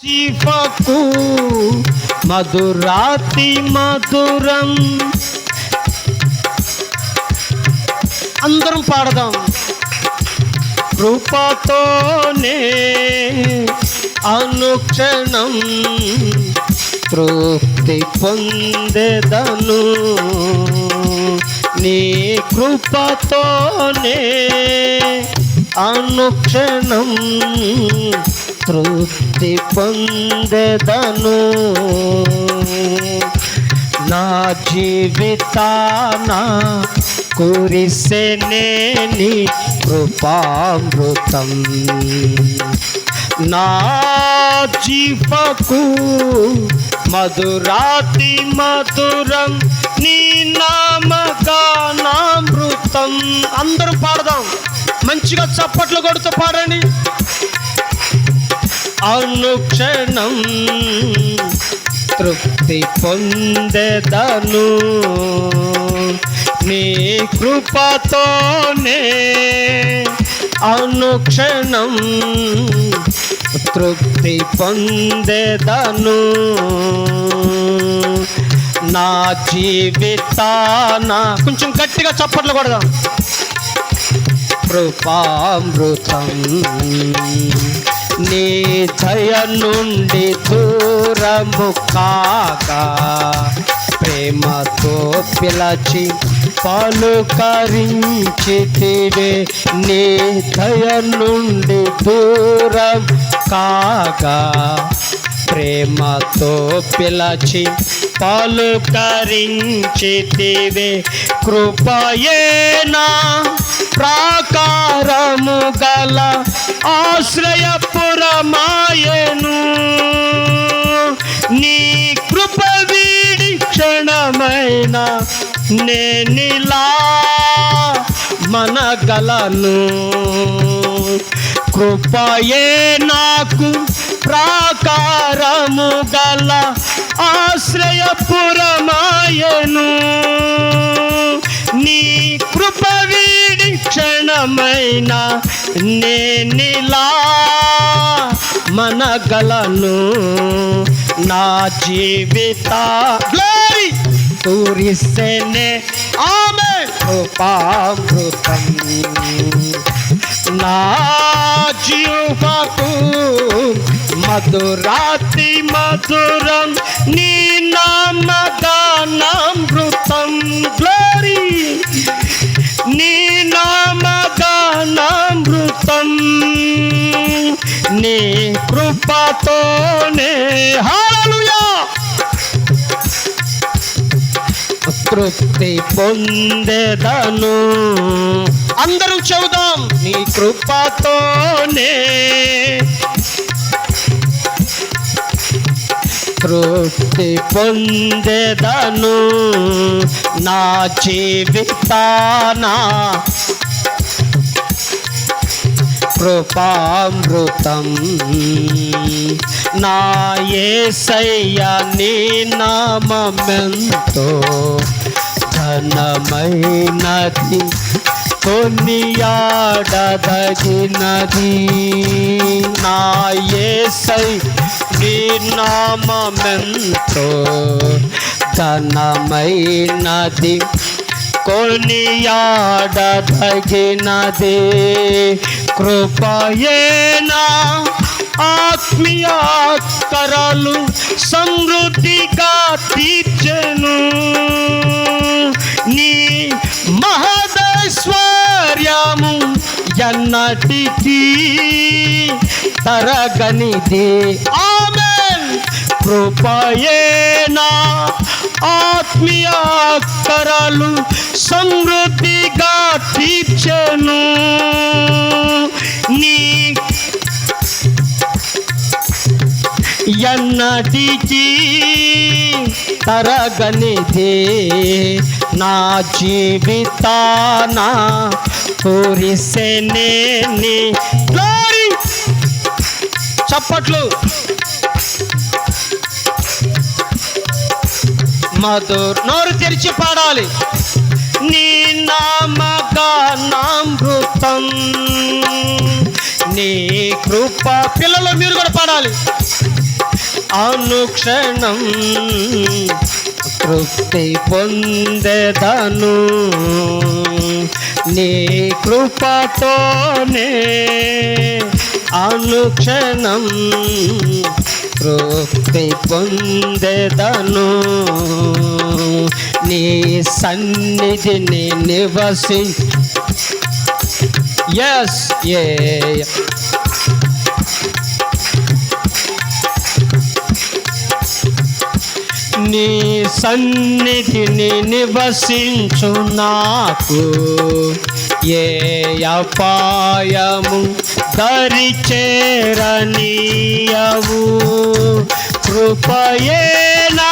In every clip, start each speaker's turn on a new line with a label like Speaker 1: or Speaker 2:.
Speaker 1: జీవకు మధురాతి మధురం. అందరం పాడదాం. కృపతోనే అనుక్షణం తృప్తి పొందెదను, నీ కృపతోనే అనుక్షణం తృప్తి పొందెదను. నా జీవితాన కురిసెనే నీ కృపామృతం, నా జీవకు మధురాతి మధురం, నీ నామగానామృతం. అందరూ పాడదాం, మంచిగా చప్పట్లు కొడుతూ పాడండి. అనుక్షణం తృప్తి పొందెదను, నీ కృపతోనే అనుక్షణం తృప్తి పొందెదను. నా జీవితాన కొంచెం గట్టిగా చప్పట్లు కొడదాం. కృపామృతం, నీ దయ నుండి దూరము కాగా ప్రేమతో పిలచి పలుకరించితివే. నీ దయ నుండి దూరం కాగా ప్రేమతో పిలచి పలుకరించితివే. కృపయేనా ప్రాకారము గల ఆశ్రయపురమాయను, నీ కృప వీడి క్షణమైన నేనిలా మనగలను. కృపయే నాకు ప్రాకారము గల ఆశ్రయపురమాయను, నీ కృప వీడి క్షణమైన నేనిలా మనగలను. నా జీవిత గ్లోరీ కురిసెనే ఆమె కృపామృతం, నా జీవకు మధురాతి మధురం, నీ నామగానామృతం. గ్లోరీ, నీ నామగానామృతం, నీ కృపతోనే హల్లెలూయా తృప్తి పొందెదను. అందరూ చెబుదాం. నీ కృపతోనే తృప్తి పొందెదను, నా జీవితాన కృపామృతం. నా యేసయ్య నీ నామమెంతో ఘనమైనది, కొనియాడదగినది. నా యేసయ్య నీ నామమెంతో ఘనమైనది, కొనియాడదగినది. కృపయేనా ఆత్మీయాకరాలు సమృద్ధిగా తీర్చెను, నీ మహదైశ్వర్యము ఎన్నటికీ తరగనిది. ఆమేన్. కృపయేనా ఆత్మీయాకరాలు సమృద్ధిగా తీర్చెను, నీ ఎన్నటికీ తరగనిదే. నా జీవితాన కురిసెనే నీ గ్లోరీ. చప్పట్లు. నోరు తెరిచి పాడాలి. నీ నామగానామృతం, నీ కృప. పిల్లలు మీరు కూడా పాడాలి. అనుక్షణం తృప్తి పొందెదను నీ కృపతోనే అనుక్షణం తృప్తి పొందెదను నీ సన్నిధిని నీ సన్నిధిని నివసించు నాకు ఏ అపాయము దరి చేరనీయవు కృపయేనా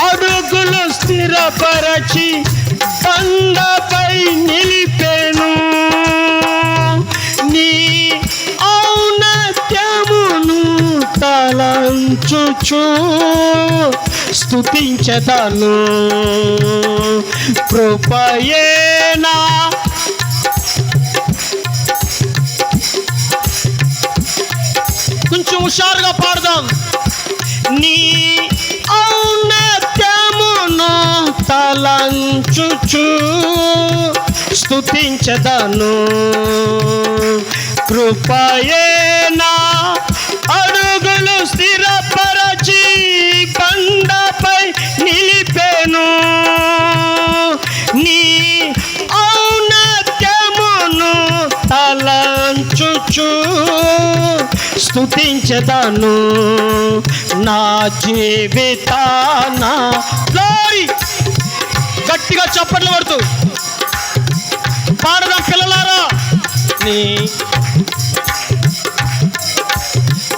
Speaker 1: అడుగులు స్థిరపరచి బండపై నిలిపెను నీ ఔన్నత్యమును తలంచుచు స్తుతించెదను కృపయేనా కొంచెం హుషారుగా పాడదాం నీ ఔన్నత్యమును తలంచుచు స్తుతించెదను కృపయేనా అడుగులు స్థిరపరచి బండపై నిలిపెను నీ ఔన్నత్యమును తలంచుచు స్తుతించెదను నా జీవితాన గ్లోరీ గట్టిగా చప్పట్లు కొడుతూ పాడదాం పిల్లలారా నీ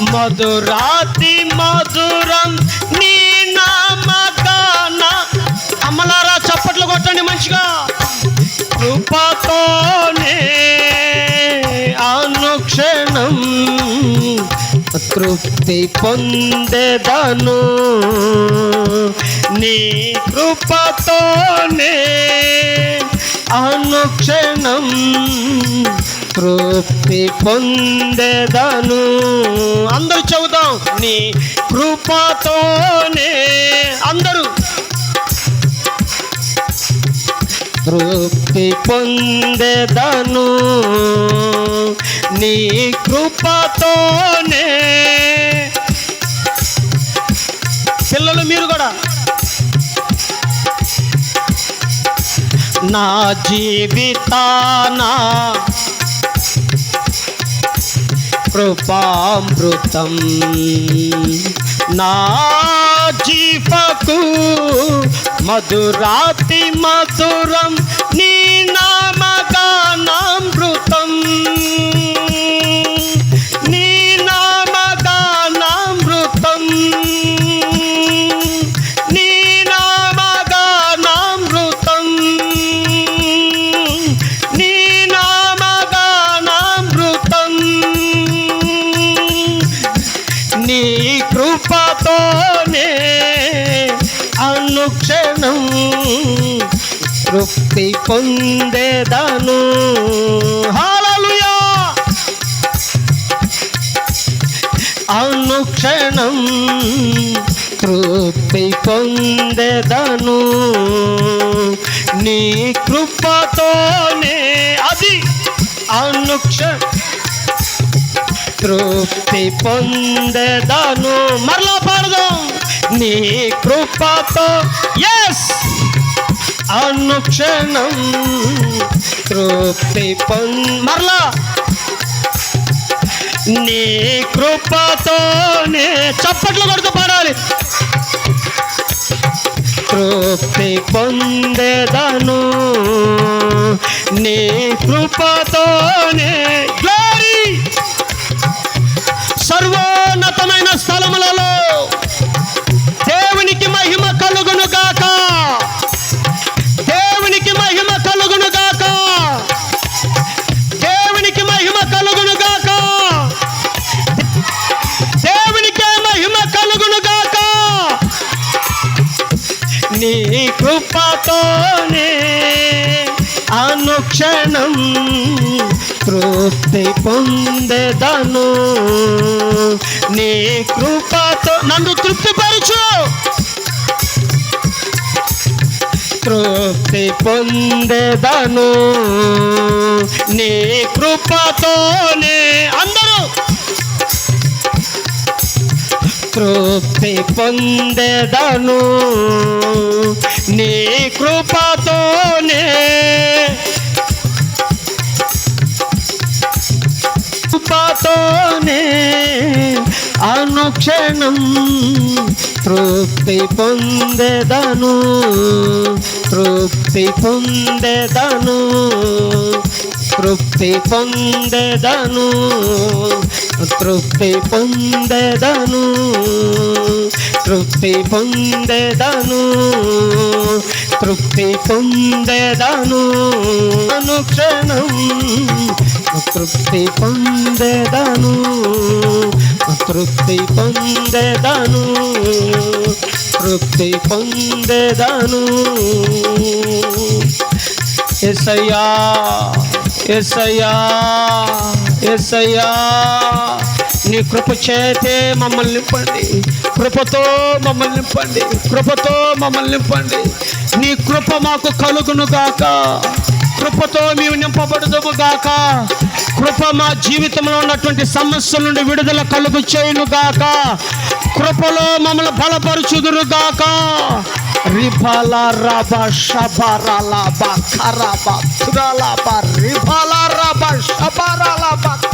Speaker 1: మధురాతి మధురం నీ నామగాన అమ్మలారా చప్పట్లు కొట్టండి మంచిగా కృపతోనే అనుక్షణం తృప్తి పొందెదను నీ కృపతోనే అనుక్షణం తృప్తి పొందెదను అందరూ చెబుదాం నీ కృపతోనే అందరూ తృప్తి పొందెదను నీ కృపతోనే పిల్లలు మీరు కూడా నా జీవితాన కృపామృతం నా జీవకు మధురాతి మధురం నీ నామగానామృతం నీ నామగానామృతం నీ నామగానామృతం నీ నామగానామృతం నీ కృపతోనే అనుక్షణం తృప్తి పొందెదను హల్లెలూయా అనుక్షణం తృప్తి పొందెదను నీ కృపతోనే అది అనుక్షణం తృప్తి పొందెదను మరలా పాడదాం నీ కృపతో అనుక్షణం తృప్తి మరలా నీ కృపతోనే చప్పట్లు కొడుతూ పాడాలి తృప్తి పొందెదను నీ కృపతోనే గ్లోరీ సర్వోన్నతమైన స్థలములలో దేవునికి మహిమ కలుగును గాక దేవునికి మహిమ కలుగును గాక దేవునికి మహిమ కలుగును గాక దేవునికే మహిమ కలుగును గాక నీ కృపతోనే అనుక్షణం తృప్తి పొందేదను. నీ కృపతో నన్ను తృప్తిపరచు. తృప్తి పొందేదను నీ కృపతోనే. అందరూ తృప్తి పొందేదను నీ కృపతోనే. కృపతోనే అనుక్షణం తృప్తి పొందేదను. తృప్తి పొందేదను. తృప్తి పొందేదను. తృప్తి పొందేదను. తృప్తి పొందేదను. తృప్తి పొందేదను అనుక్షణం. తృప్తి పొందేదను. తృప్తి పొందేదను. తృప్తి పొందేదను. యేసయ్యా యేసయ్యా యేసయ్యా నీ కృప చేతే మమ్మల్ని నింపండి. కృపతో మమ్మల్ని నింపండి. కృపతో మమ్మల్ని నింపండి. నీ కృప మాకు కలుగును గాక. కృపతో మేము నింపబడుదుము గాక. కృప మా జీవితంలో ఉన్నటువంటి సమస్యల నుండి విడుదల కలుగు చేయును గాక. కృపలో మమ్మల్ని బలపరుచుదురు గాక. రిఫాల రబ షబరాల బ ఖరబ తురాల బ రిఫాల రబ షబరాల బ